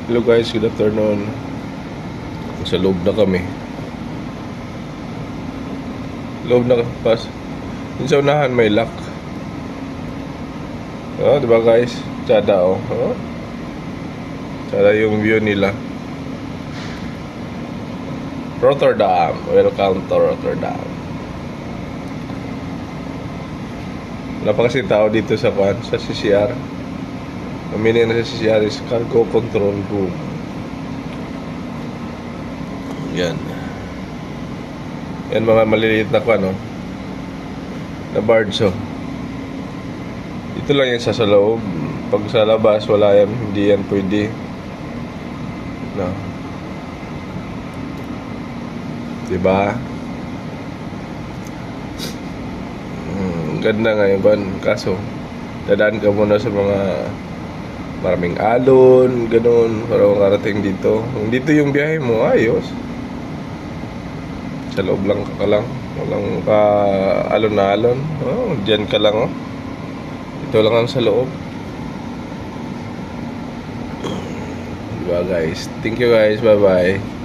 Hello guys, good afternoon. Sa loob na kami. Loob na pas. Yung sa unahan may lock. Oh, di ba guys? Tsada oh. Oh. Tsada yung view nila. Rotterdam. Welcome to Rotterdam. Wala pa kasi tao dito sa sa CCR. Pamili na sa CCR is cargo control room. Yan. Yan mga maliliit na no? Na barge oh. Ito lang yung sa loob. Pag sa labas wala yan, hindi yan pwede. No. Diba? Ganda nga yung kaso dadaan ka muna sa mga maraming alon, ganun, para makarating dito. Kung dito yung biyahe mo, ayos. Sa loob lang ka lang. Walang ka alon na alon. Oh, dyan ka lang, oh. Ito lang ang sa loob. Diba, guys? Thank you, guys. Bye-bye.